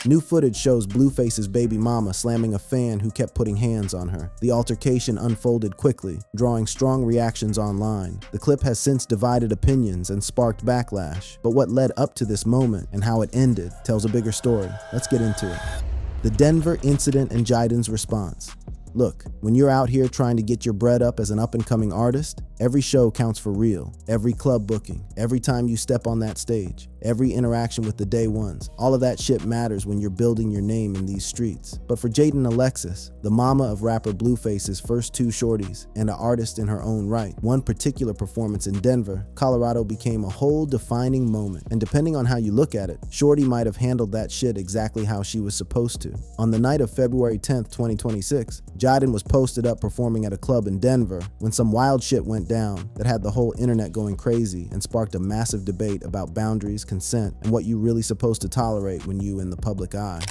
New footage shows Blueface's baby mama slamming a fan who kept putting hands on her. The altercation unfolded quickly, drawing strong reactions online. The clip has since divided opinions and sparked backlash, but what led up to this moment and how it ended tells a bigger story. Let's get into it. The Denver incident and Jadin's response. Look, when you're out here trying to get your bread up as an up-and-coming artist, every show counts for real. Every club booking, every time you step on that stage, every interaction with the day ones, all of that shit matters when you're building your name in these streets. But for Jadin Alexis, the mama of rapper Blueface's first two shorties, and an artist in her own right, one particular performance in Denver, Colorado became a whole defining moment. And depending on how you look at it, Shorty might have handled that shit exactly how she was supposed to. On the night of February 10th, 2026, Jadin was posted up performing at a club in Denver when some wild shit went down that had the whole internet going crazy and sparked a massive debate about boundaries, consent, and what you're really supposed to tolerate when you in the public eye.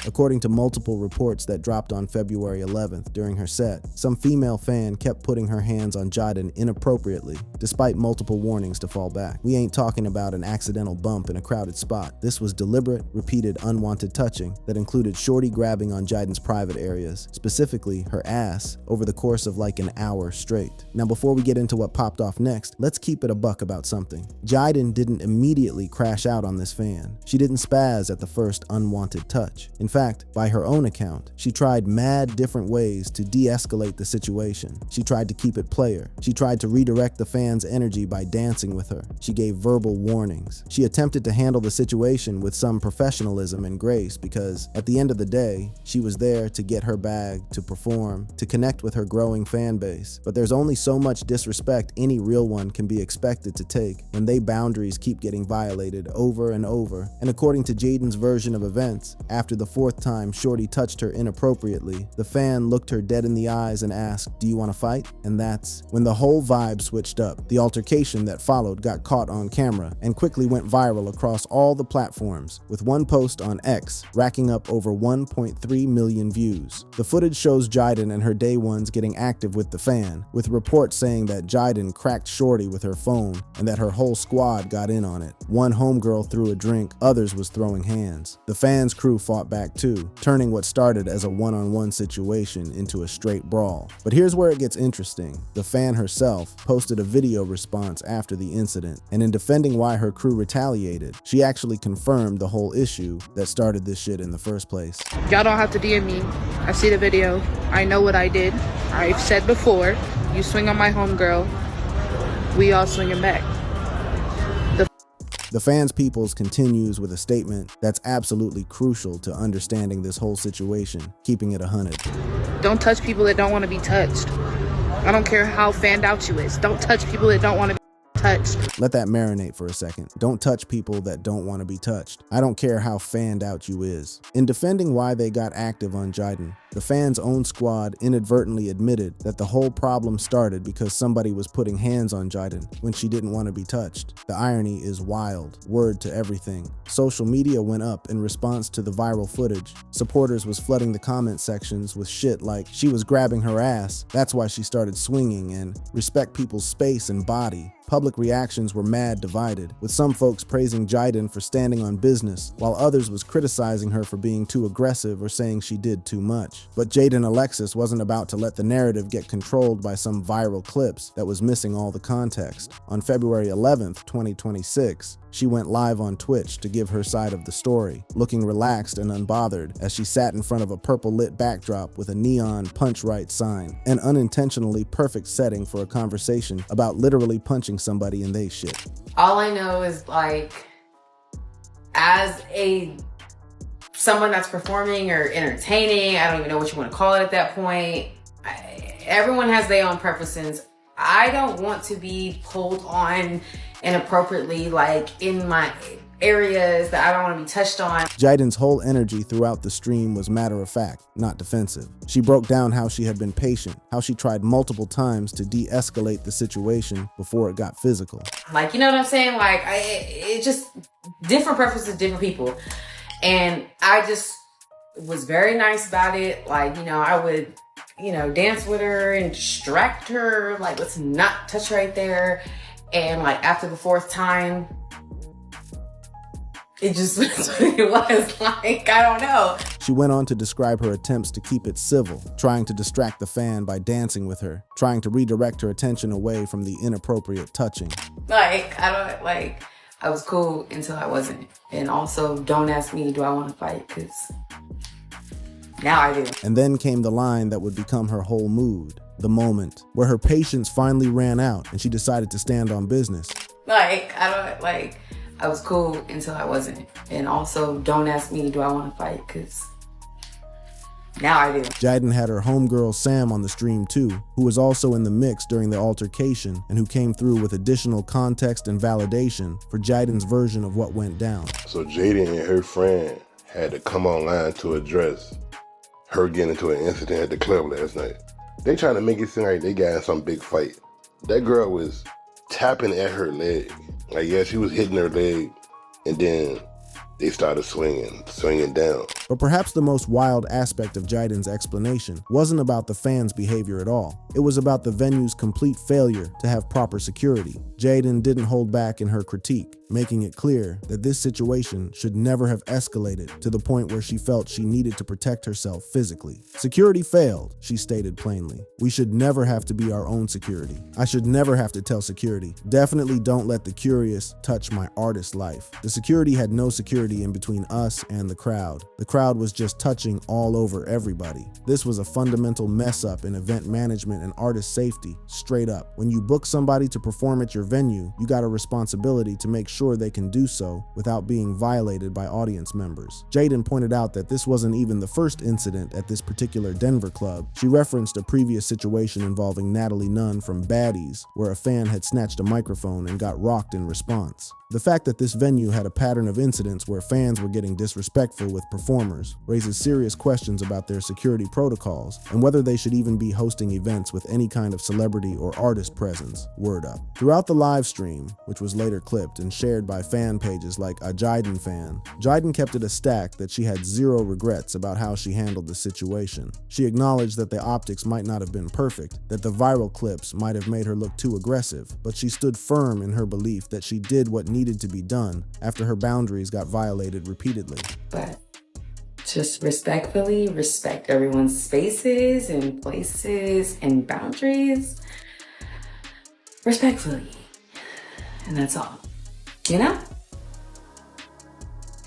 According to multiple reports that dropped on February 11th during her set, some female fan kept putting her hands on Jadin inappropriately, despite multiple warnings to fall back. We ain't talking about an accidental bump in a crowded spot. This was deliberate, repeated, unwanted touching that included Shorty grabbing on Jadin's private areas, specifically her ass, over the course of like an hour straight. Now before we get into what popped off next, let's keep it a buck about something. Jadin didn't immediately crash out on this fan. She didn't spaz at the first unwanted touch. In fact, by her own account, she tried mad different ways to de-escalate the situation. She tried to keep it player. She tried to redirect the fan's energy by dancing with her. She gave verbal warnings. She attempted to handle the situation with some professionalism and grace because, at the end of the day, she was there to get her bag, to perform, to connect with her growing fan base. But there's only so much disrespect any real one can be expected to take when they boundaries keep getting violated over and over. And according to Jadin's version of events, after the fourth time Shorty touched her inappropriately, the fan looked her dead in the eyes and asked, "Do you want to fight?" And that's when the whole vibe switched up. The altercation that followed got caught on camera and quickly went viral across all the platforms, with one post on X racking up over 1.3 million views. The footage shows Jadin and her day ones getting active with the fan, with reports saying that Jadin cracked Shorty with her phone and that her whole squad got in on it. One homegirl threw a drink, others was throwing hands. The fan's crew fought back too, turning what started as a one-on-one situation into a straight brawl. But here's where it gets interesting. The fan herself posted a video response after the incident, and in defending why her crew retaliated, she actually confirmed the whole issue that started this shit in the first place. Y'all don't have to DM me. I see the video. I know what I did. I've said before, you swing on my homegirl, we all swinging back. The fans' peoples continues with a statement that's absolutely crucial to understanding this whole situation, keeping it 100. Don't touch people that don't want to be touched. I don't care how fanned out you is. Don't touch people that don't want to be touched. Let that marinate for a second. Don't touch people that don't want to be touched. I don't care how fanned out you is. In defending why they got active on Jadin, the fans' own squad inadvertently admitted that the whole problem started because somebody was putting hands on Jadin when she didn't want to be touched. The irony is wild. Word to everything. Social media went up in response to the viral footage. Supporters was flooding the comment sections with shit like, "She was grabbing her ass, that's why she started swinging," and "respect people's space and body." Public reactions were mad divided, with some folks praising Jadin for standing on business, while others was criticizing her for being too aggressive or saying she did too much. But Jadin Alexis wasn't about to let the narrative get controlled by some viral clips that was missing all the context. On February 11th, 2026, she went live on Twitch to give her side of the story, looking relaxed and unbothered as she sat in front of a purple-lit backdrop with a neon punch right sign, an unintentionally perfect setting for a conversation about literally punching somebody in they shit. All I know is, like, as someone that's performing or entertaining, I don't even know what you want to call it at that point, everyone has their own preferences. I don't want to be pulled on inappropriately, like in my areas that I don't want to be touched on. Jadin's whole energy throughout the stream was matter of fact, not defensive. She broke down how she had been patient, how she tried multiple times to de-escalate the situation before it got physical. Like, you know what I'm saying? Like, it just different preferences, different people. And I just was very nice about it. Like, I would, dance with her and distract her. Like, let's not touch right there. And like after the fourth time, it just was what it was. Like, I don't know. She went on to describe her attempts to keep it civil, trying to distract the fan by dancing with her, trying to redirect her attention away from the inappropriate touching. I was cool until I wasn't. And also, don't ask me, do I want to fight? Because now I do. And then came the line that would become her whole mood, the moment where her patience finally ran out and she decided to stand on business. I was cool until I wasn't. And also, don't ask me, do I want to fight? Because now I do. Jadin had her homegirl Sam on the stream too, who was also in the mix during the altercation and who came through with additional context and validation for Jadin's version of what went down. So Jadin and her friend had to come online to address her getting into an incident at the club last night. They trying to make it seem like they got in some big fight. That girl was tapping at her leg. Like, yeah, she was hitting her leg, and then they started swinging down. But perhaps the most wild aspect of Jadin's explanation wasn't about the fans' behavior at all. It was about the venue's complete failure to have proper security. Jadin didn't hold back in her critique, making it clear that this situation should never have escalated to the point where she felt she needed to protect herself physically. Security failed, she stated plainly. We should never have to be our own security. I should never have to tell security, definitely don't let the curious touch my artist life. The security had no security in between us and the crowd. The crowd was just touching all over everybody. This was a fundamental mess up in event management and artist safety, straight up. When you book somebody to perform at your venue, you got a responsibility to make sure they can do so without being violated by audience members. Jadin pointed out that this wasn't even the first incident at this particular Denver club. She referenced a previous situation involving Natalie Nunn from Baddies, where a fan had snatched a microphone and got rocked in response. The fact that this venue had a pattern of incidents where fans were getting disrespectful with performers raises serious questions about their security protocols and whether they should even be hosting events with any kind of celebrity or artist presence, word up. Throughout the live stream, which was later clipped and shared by fan pages like a Jadin fan, Jadin kept it a stack that she had zero regrets about how she handled the situation. She acknowledged that the optics might not have been perfect, that the viral clips might have made her look too aggressive, but she stood firm in her belief that she did what needed to be done after her boundaries got violated repeatedly. But just respectfully respect everyone's spaces and places and boundaries. Respectfully. And that's all. You know?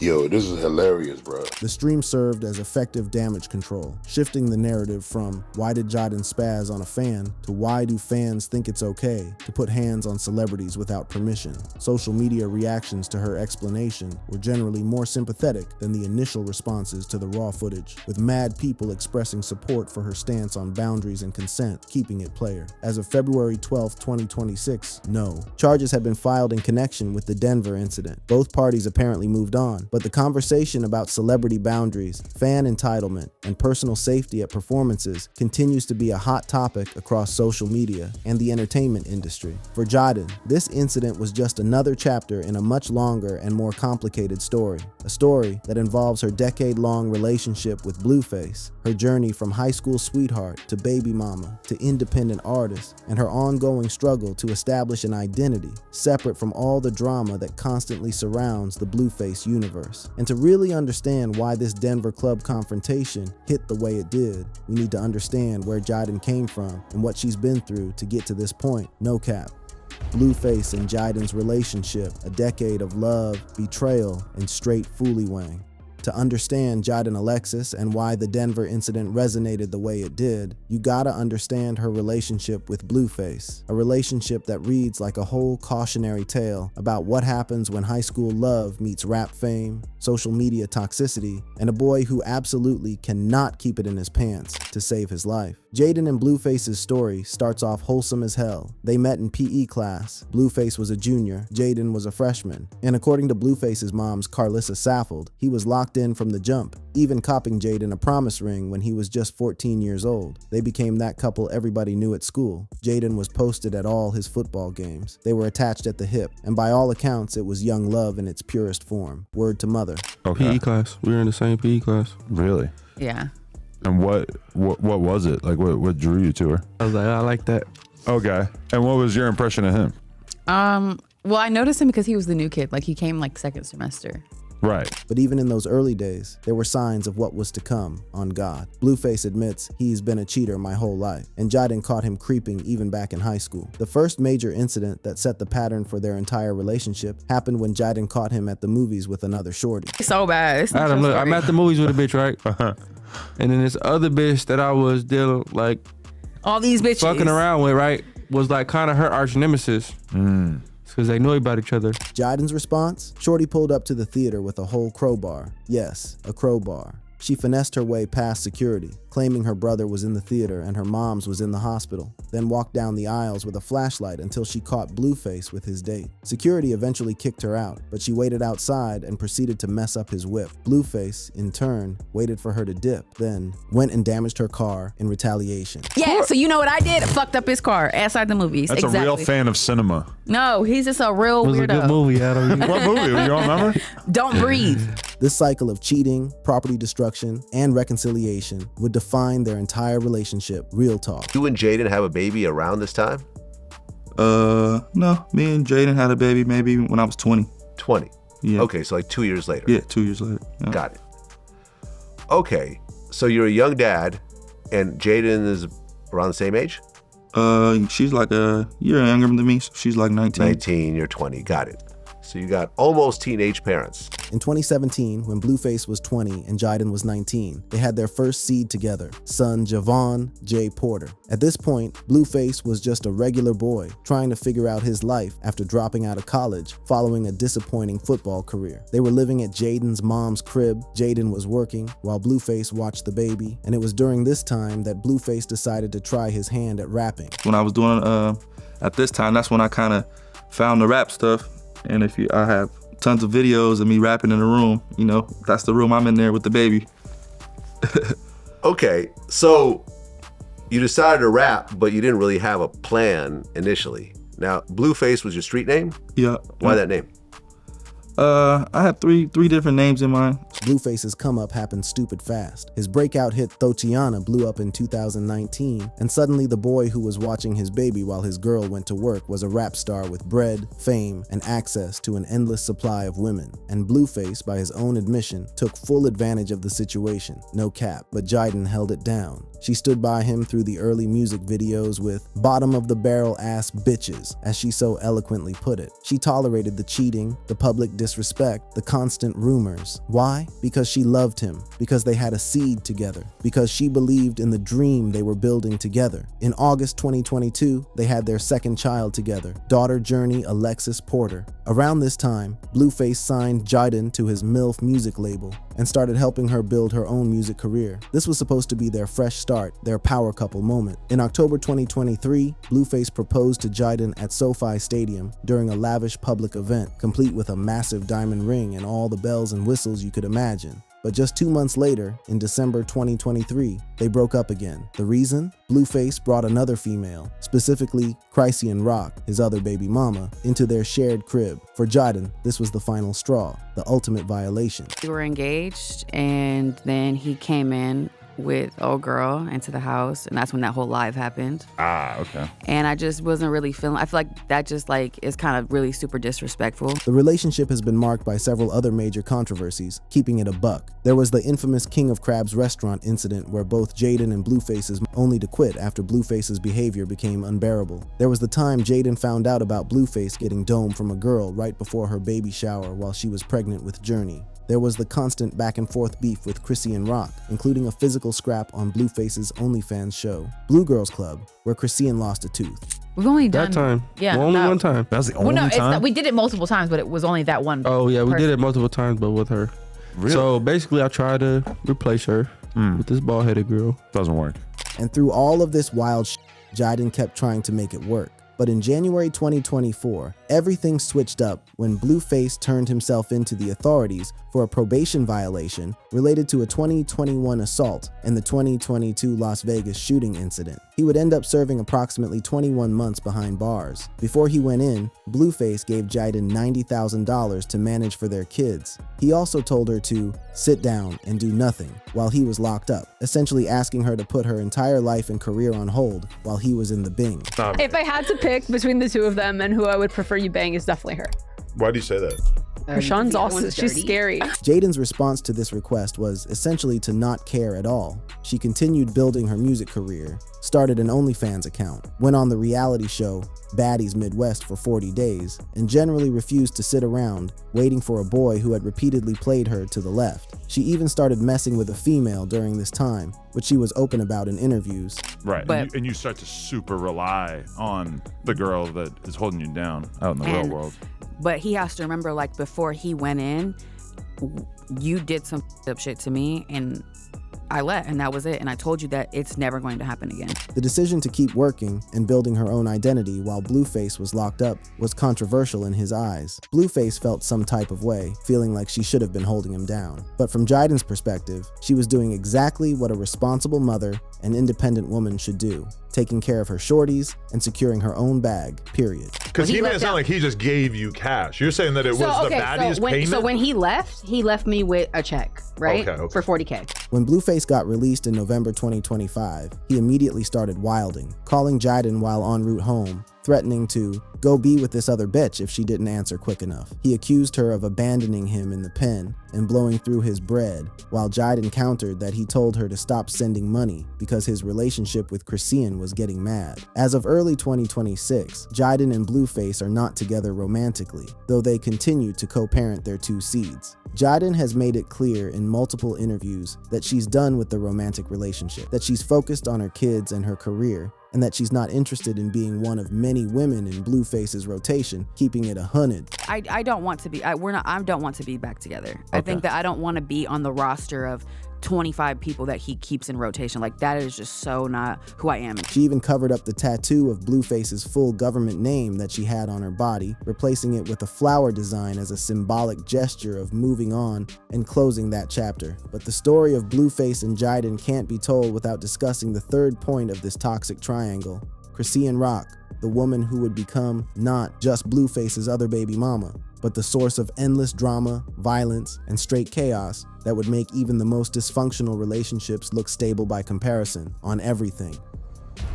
Yo, this is hilarious, bro. The stream served as effective damage control, shifting the narrative from why did Jadin spaz on a fan to why do fans think it's okay to put hands on celebrities without permission. Social media reactions to her explanation were generally more sympathetic than the initial responses to the raw footage, with mad people expressing support for her stance on boundaries and consent, keeping it player. As of February 12, 2026, no charges had been filed in connection with the Denver incident. Both parties apparently moved on, but the conversation about celebrity boundaries, fan entitlement, and personal safety at performances continues to be a hot topic across social media and the entertainment industry. For Jadin, this incident was just another chapter in a much longer and more complicated story. A story that involves her decade-long relationship with Blueface, her journey from high school sweetheart to baby mama to independent artist, and her ongoing struggle to establish an identity separate from all the drama that constantly surrounds the Blueface universe. And to really understand why this Denver club confrontation hit the way it did, we need to understand where Jadin came from and what she's been through to get to this point. No cap. Blueface and Jadin's relationship, a decade of love, betrayal, and straight foolywang. To understand Jadin Alexis and why the Denver incident resonated the way it did, you gotta understand her relationship with Blueface, a relationship that reads like a whole cautionary tale about what happens when high school love meets rap fame, social media toxicity, and a boy who absolutely cannot keep it in his pants to save his life. Jadin and Blueface's story starts off wholesome as hell. They met in PE class. Blueface was a junior, Jadin was a freshman. And according to Blueface's mom's Carlissa Saffold, he was locked in from the jump, even copping Jadin a promise ring when he was just 14 years old. They became that couple everybody knew at school. Jadin was posted at all his football games. They were attached at the hip, and by all accounts, it was young love in its purest form. Word to mother. Okay. PE class. We were in the same PE class. Really? Yeah. And what was it? Like, what drew you to her? I was like, I like that. Okay. And what was your impression of him? Well, I noticed him because he was the new kid. Like, he came like second semester. Right. But even in those early days, there were signs of what was to come on God. Blueface admits he's been a cheater my whole life, and Jadin caught him creeping even back in high school. The first major incident that set the pattern for their entire relationship happened when Jadin caught him at the movies with another shorty. So bad. It's not Adam, your look, story. I'm at the movies with a bitch, right? And then this other bitch that I was dealing, like, all these bitches fucking around with, right, was like kind of her arch nemesis. Because they know about each other. Jadin's response? Shorty pulled up to the theater with a whole crowbar. Yes, a crowbar. She finessed her way past security, claiming her brother was in the theater and her mom's was in the hospital, then walked down the aisles with a flashlight until she caught Blueface with his date. Security eventually kicked her out, but she waited outside and proceeded to mess up his whip. Blueface, in turn, waited for her to dip, then went and damaged her car in retaliation. Yeah, so you know what I did? Fucked up his car outside the movies. That's exactly. a real fan of cinema. No, he's just a real It was weirdo. a good movie, Adam. What movie? You don't remember? Don't breathe. This cycle of cheating, property destruction, and reconciliation would define their entire relationship. Real talk. You and Jadin have a baby around this time? No. Me and Jadin had a baby maybe when I was 20. 20. Yeah. Okay, so like 2 years later. Yeah, 2 years later. Yeah. Got it. Okay, so you're a young dad, and Jadin is around the same age? She's like a year younger than me, so she's like 19. 19, you're 20. Got it. So you got almost teenage parents. In 2017, when Blueface was 20 and Jadin was 19, they had their first seed together, son Javon J. Porter. At this point, Blueface was just a regular boy trying to figure out his life after dropping out of college following a disappointing football career. They were living at Jadin's mom's crib. Jadin was working while Blueface watched the baby, and it was during this time that Blueface decided to try his hand at rapping. When I was doing, at this time, that's when I kind of found the rap stuff. And I have tons of videos of me rapping in the room, you know, that's the room I'm in there with the baby. Okay, so you decided to rap, but you didn't really have a plan initially. Now, Blueface was your street name? Yeah. Why that name? I have three different names in mind. Blueface's come up happened stupid fast. His breakout hit Thotiana blew up in 2019, and suddenly the boy who was watching his baby while his girl went to work was a rap star with bread, fame, and access to an endless supply of women. And Blueface, by his own admission, took full advantage of the situation. No cap, but Jadin held it down. She stood by him through the early music videos with bottom of the barrel ass bitches, as she so eloquently put it. She tolerated the cheating, the public disrespect, the constant rumors. Why? Because she loved him, because they had a seed together, because she believed in the dream they were building together. In August 2022, they had their second child together, daughter Journey Alexis Porter. Around this time, Blueface signed Jadin to his MILF music label and started helping her build her own music career. This was supposed to be their fresh start, their power couple moment. In October 2023, Blueface proposed to Jadin at SoFi Stadium during a lavish public event, complete with a massive diamond ring and all the bells and whistles you could imagine. But just 2 months later, in December 2023, they broke up again. The reason? Blueface brought another female, specifically Chrisean Rock, his other baby mama, into their shared crib. For Jadin, this was the final straw, the ultimate violation. We were engaged, and then he came in with old girl into the house, and that's when that whole live happened. Ah, okay. And I just wasn't really feeling, I feel like that just like is kind of really super disrespectful. The relationship has been marked by several other major controversies, keeping it a buck. There was the infamous King of Crabs restaurant incident where both Jadin and Blueface's only to quit after Blueface's behavior became unbearable. There was the time Jadin found out about Blueface getting dome from a girl right before her baby shower while she was pregnant with Journey. There was the constant back and forth beef with Chrisean Rock, including a physical scrap on Blueface's OnlyFans show, Blue Girls Club, where Chrisean lost a tooth. We've only done That time. Yeah, Well, only no. one time. That's the Well, only no, time? we did it multiple times, but it was only that one. Oh, yeah, we person. did it multiple times, but with her. Really? So basically, I tried to replace her with this bald-headed girl. Doesn't work. And through all of this wild Jadin kept trying to make it work. But in January 2024, everything switched up when Blueface turned himself into the authorities for a probation violation related to a 2021 assault and the 2022 Las Vegas shooting incident. He would end up serving approximately 21 months behind bars. Before he went in, Blueface gave Jadin $90,000 to manage for their kids. He also told her to sit down and do nothing while he was locked up, essentially asking her to put her entire life and career on hold while he was in the Bing. If I had to pick between the two of them and who I would prefer you bang, is definitely her. Why do you say that? Chrisean's awesome. She's scary. Jadin's response to this request was essentially to not care at all. She continued building her music career, started an OnlyFans account, went on the reality show Baddies Midwest for 40 days, and generally refused to sit around waiting for a boy who had repeatedly played her to the left. She even started messing with a female during this time, which she was open about in interviews. Right, and you start to super rely on the girl that is holding you down out in the real world. But he has to remember, like, before he went in, you did some up shit to me, and I let, and that was it. And I told you that it's never going to happen again. The decision to keep working and building her own identity while Blueface was locked up was controversial in his eyes. Blueface felt some type of way, feeling like she should have been holding him down. But from Jadin's perspective, she was doing exactly what a responsible mother and independent woman should do, taking care of her shorties and securing her own bag, period. Because he made it sound like he just gave you cash. You're saying that it was the baddies payment? So when he left me with a check, right? Okay. For $40K. When Blueface got released in November 2025, he immediately started wilding, calling Jadin while en route home, threatening to go be with this other bitch if she didn't answer quick enough. He accused her of abandoning him in the pen and blowing through his bread, while Jadin countered that he told her to stop sending money because his relationship with Chrisean was getting mad. As of early 2026, Jadin and Blueface are not together romantically, though they continue to co-parent their two seeds. Jadin has made it clear in multiple interviews that she's done with the romantic relationship, that she's focused on her kids and her career, and that she's not interested in being one of many women in Blueface's rotation, keeping it 100. I don't want to be. I don't want to be back together. Okay. I think that I don't want to be on the roster of 25 people that he keeps in rotation. Like, that is just so not who I am. She even covered up the tattoo of Blueface's full government name that she had on her body, replacing it with a flower design as a symbolic gesture of moving on and closing that chapter. But the story of Blueface and Jadin can't be told without discussing the third point of this toxic triangle, Chrisean Rock, the woman who would become not just Blueface's other baby mama, but the source of endless drama, violence, and straight chaos that would make even the most dysfunctional relationships look stable by comparison on everything.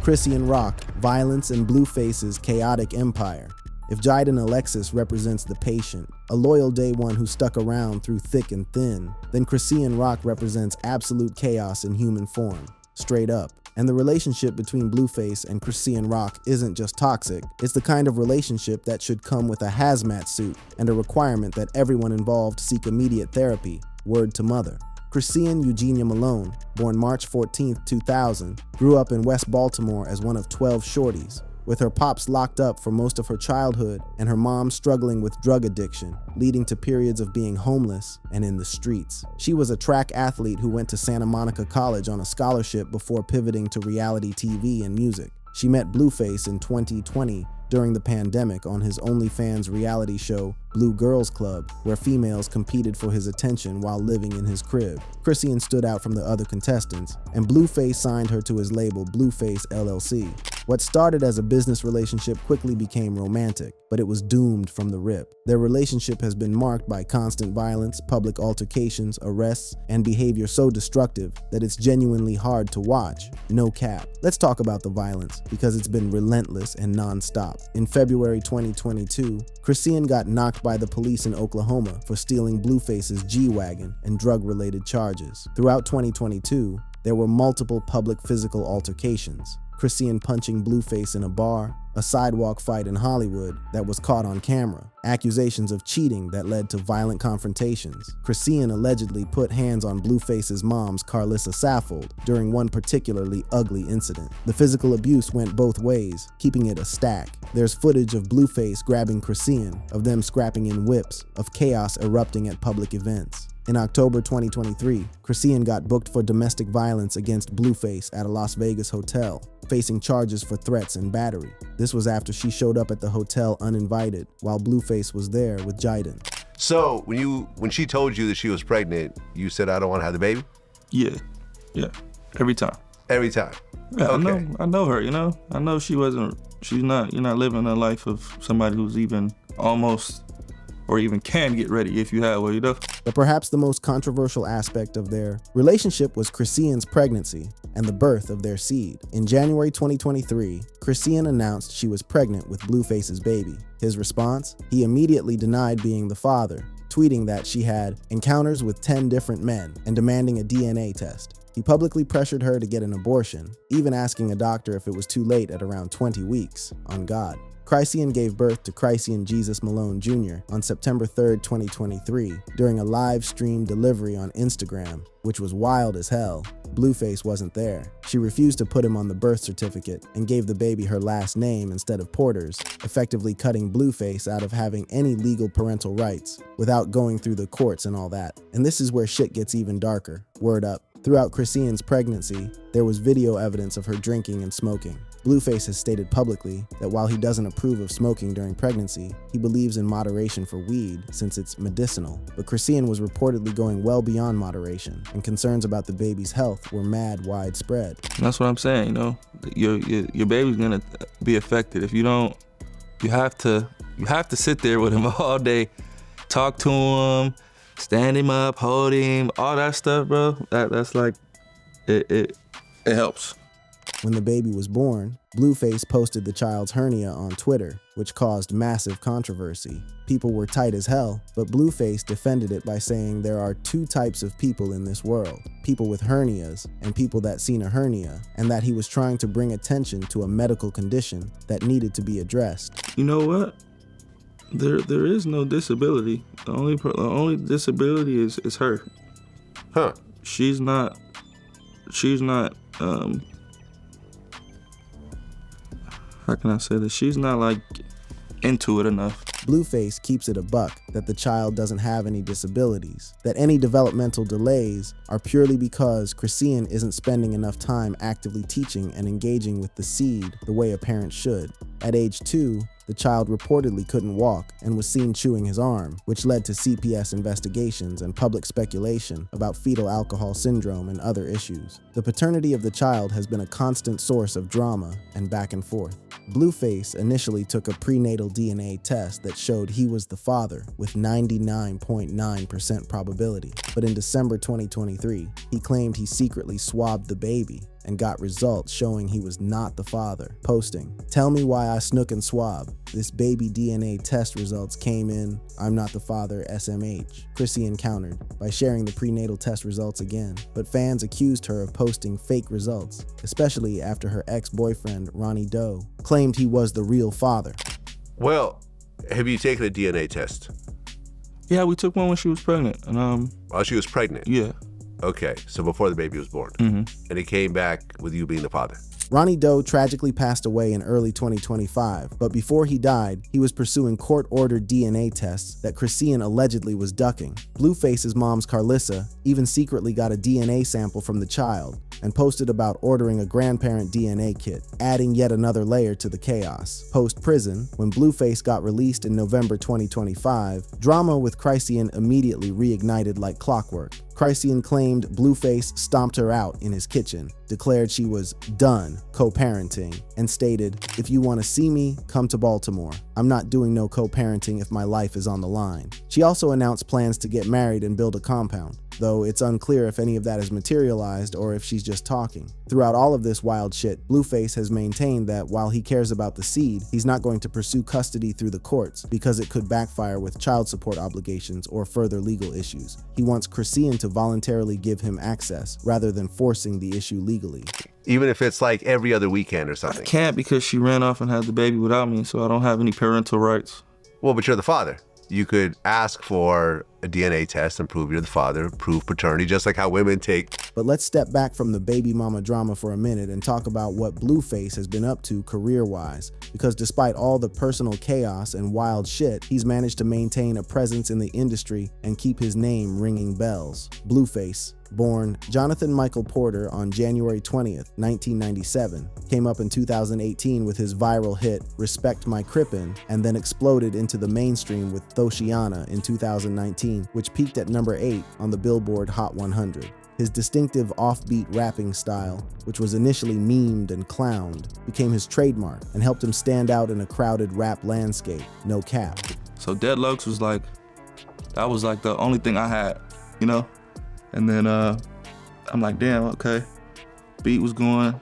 Chrisean Rock, violence and Blueface's chaotic empire. If Jadin Alexis represents the patient, a loyal day one who stuck around through thick and thin, then Chrisean Rock represents absolute chaos in human form, straight up. And the relationship between Blueface and Chrisean Rock isn't just toxic, it's the kind of relationship that should come with a hazmat suit and a requirement that everyone involved seek immediate therapy, word to mother. Chrisean Eugenia Malone, born March 14, 2000, grew up in West Baltimore as one of 12 shorties, with her pops locked up for most of her childhood and her mom struggling with drug addiction, leading to periods of being homeless and in the streets. She was a track athlete who went to Santa Monica College on a scholarship before pivoting to reality TV and music. She met Blueface in 2020 during the pandemic on his OnlyFans reality show Blue Girls Club, where females competed for his attention while living in his crib. Chrisean stood out from the other contestants, and Blueface signed her to his label Blueface LLC. What started as a business relationship quickly became romantic, but it was doomed from the rip. Their relationship has been marked by constant violence, public altercations, arrests, and behavior so destructive that it's genuinely hard to watch. No cap. Let's talk about the violence, because it's been relentless and non-stop. In February 2022, Chrisean got knocked by the police in Oklahoma for stealing Blueface's G-Wagon and drug-related charges. Throughout 2022, there were multiple public physical altercations. Chrisean punching Blueface in a bar, a sidewalk fight in Hollywood that was caught on camera, accusations of cheating that led to violent confrontations. Chrisean allegedly put hands on Blueface's mom's Carlissa Saffold during one particularly ugly incident. The physical abuse went both ways, keeping it a stack. There's footage of Blueface grabbing Chrisean, of them scrapping in whips, of chaos erupting at public events. In October 2023, Chrisean got booked for domestic violence against Blueface at a Las Vegas hotel, facing charges for threats and battery. This was after she showed up at the hotel uninvited, while Blueface was there with Jadin. So when she told you that she was pregnant, you said, "I don't want to have the baby"? Yeah, every time. Every time. Yeah, Okay. I know her. I know you're not living a life of somebody who's even almost or even can get ready if you have one, But perhaps the most controversial aspect of their relationship was Chrisean's pregnancy and the birth of their seed. In January 2023, Chrisean announced she was pregnant with Blueface's baby. His response? He immediately denied being the father, tweeting that she had encounters with 10 different men and demanding a DNA test. He publicly pressured her to get an abortion, even asking a doctor if it was too late at around 20 weeks, on God. Chrisean gave birth to Chrisean Jesus Malone Jr. on September 3rd, 2023, during a live stream delivery on Instagram, which was wild as hell. Blueface wasn't there. She refused to put him on the birth certificate and gave the baby her last name instead of Porter's, effectively cutting Blueface out of having any legal parental rights without going through the courts and all that. And this is where shit gets even darker. Word up. Throughout Chrisean's pregnancy, there was video evidence of her drinking and smoking. Blueface has stated publicly that while he doesn't approve of smoking during pregnancy, he believes in moderation for weed since it's medicinal. But Chrisean was reportedly going well beyond moderation, and concerns about the baby's health were mad widespread. And that's what I'm saying, your baby's gonna be affected if you don't. You have to sit there with him all day, talk to him, stand him up, hold him, all that stuff, bro. That's like it helps. When the baby was born, Blueface posted the child's hernia on Twitter, which caused massive controversy. People were tight as hell, but Blueface defended it by saying there are two types of people in this world, people with hernias and people that seen a hernia, and that he was trying to bring attention to a medical condition that needed to be addressed. You know what? There is no disability. The only disability is her. Huh. She's not how can I say this? She's not like into it enough. Blueface keeps it a buck that the child doesn't have any disabilities, that any developmental delays are purely because Chrisean isn't spending enough time actively teaching and engaging with the seed the way a parent should. At age 2, the child reportedly couldn't walk and was seen chewing his arm, which led to CPS investigations and public speculation about fetal alcohol syndrome and other issues. The paternity of the child has been a constant source of drama and back and forth. Blueface initially took a prenatal DNA test that showed he was the father with 99.9% probability, but in December 2023, he claimed he secretly swabbed the baby and got results showing he was not the father, posting, "Tell me why I snook and swab. This baby DNA test results came in, I'm not the father, SMH." Chrisean countered by sharing the prenatal test results again, but fans accused her of posting fake results, especially after her ex-boyfriend, Ronnie Doe, claimed he was the real father. Well, have you taken a DNA test? Yeah, we took one when she was pregnant. And While she was pregnant? Yeah. Okay, so before the baby was born. Mm-hmm. And it came back with you being the father. Ronnie Doe tragically passed away in early 2025, but before he died, he was pursuing court-ordered DNA tests that Chrisean allegedly was ducking. Blueface's mom's Carlissa even secretly got a DNA sample from the child and posted about ordering a grandparent DNA kit, adding yet another layer to the chaos. Post-prison, when Blueface got released in November 2025, drama with Chrisean immediately reignited like clockwork. Chrisean claimed Blueface stomped her out in his kitchen, declared she was done co-parenting, and stated, "If you want to see me, come to Baltimore. I'm not doing no co-parenting if my life is on the line." She also announced plans to get married and build a compound, though it's unclear if any of that has materialized or if she's just talking. Throughout all of this wild shit, Blueface has maintained that while he cares about the seed, he's not going to pursue custody through the courts because it could backfire with child support obligations or further legal issues. He wants Chrisean to voluntarily give him access rather than forcing the issue legally. Even if it's like every other weekend or something? I can't because she ran off and had the baby without me, so I don't have any parental rights. Well, but you're the father. you could ask for a DNA test and prove you're the father, prove paternity, just like how women take. But let's step back from the baby mama drama for a minute and talk about what Blueface has been up to career-wise. Because despite all the personal chaos and wild shit, he's managed to maintain a presence in the industry and keep his name ringing bells. Blueface, born Jonathan Michael Porter on January 20th, 1997, came up in 2018 with his viral hit Respect My Crippin', and then exploded into the mainstream with Thoshiana in 2019, which peaked at number 8 on the Billboard Hot 100. His distinctive offbeat rapping style, which was initially memed and clowned, became his trademark and helped him stand out in a crowded rap landscape, no cap. So Deadlocks was like, that was like the only thing I had, you know? And then I'm like, damn, okay. Beat was going,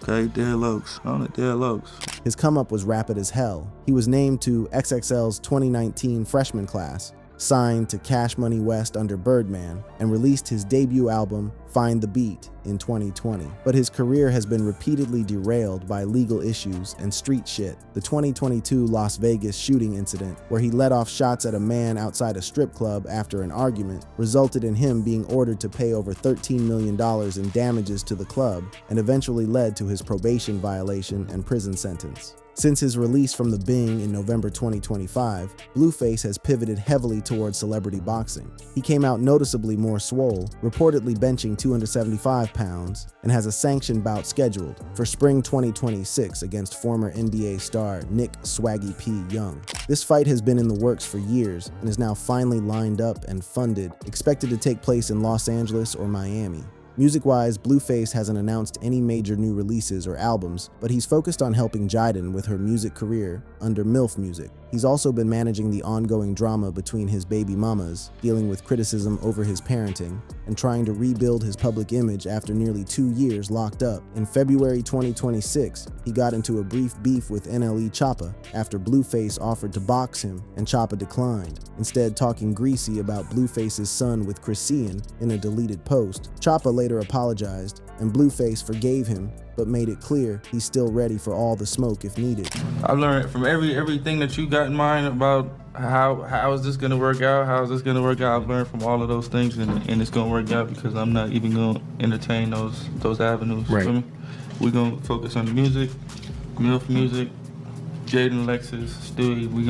okay, Deadlocks, on it, Deadlocks. His come up was rapid as hell. He was named to XXL's 2019 freshman class, signed to Cash Money West under Birdman, and released his debut album, Find the Beat, in 2020. But his career has been repeatedly derailed by legal issues and street shit. The 2022 Las Vegas shooting incident, where he let off shots at a man outside a strip club after an argument, resulted in him being ordered to pay over $13 million in damages to the club, and eventually led to his probation violation and prison sentence. Since his release from the Bing in November 2025, Blueface has pivoted heavily towards celebrity boxing. He came out noticeably more swole, reportedly benching 275 pounds, and has a sanctioned bout scheduled for spring 2026 against former NBA star Nick Swaggy P. Young. This fight has been in the works for years and is now finally lined up and funded, expected to take place in Los Angeles or Miami. Music-wise, Blueface hasn't announced any major new releases or albums, but he's focused on helping Jadin with her music career under MILF Music. He's also been managing the ongoing drama between his baby mamas, dealing with criticism over his parenting, and trying to rebuild his public image after nearly 2 years locked up. In February 2026, he got into a brief beef with NLE Choppa after Blueface offered to box him, and Choppa declined, instead talking greasy about Blueface's son with Chrisean in a deleted post. Choppa later apologized, and Blueface forgave him, but made it clear he's still ready for all the smoke if needed. I learned from everything that you got in mind about how is this gonna work out, how is this gonna work out. I've learned from all of those things, and it's gonna work out because I'm not even gonna entertain those avenues. Right. For me. We're gonna focus on the music, MILF music, Jadin, Lexus, Stewie. We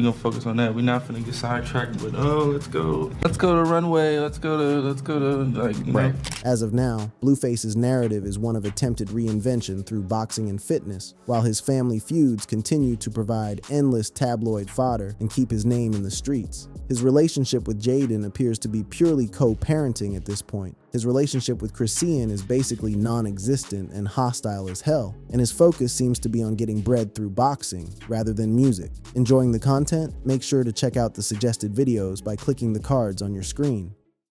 gonna focus on that. We're not finna get sidetracked, but let's go to Runway. Let's go to like you know. As of now, Blueface's narrative is one of attempted reinvention through boxing and fitness, while his family feuds continue to provide endless tabloid fodder and keep his name in the streets. His relationship with Jadin appears to be purely co-parenting at this point. His relationship with Chrisean is basically non-existent and hostile as hell, and his focus seems to be on getting bread through boxing rather than music. Enjoying the content? Make sure to check out the suggested videos by clicking the cards on your screen.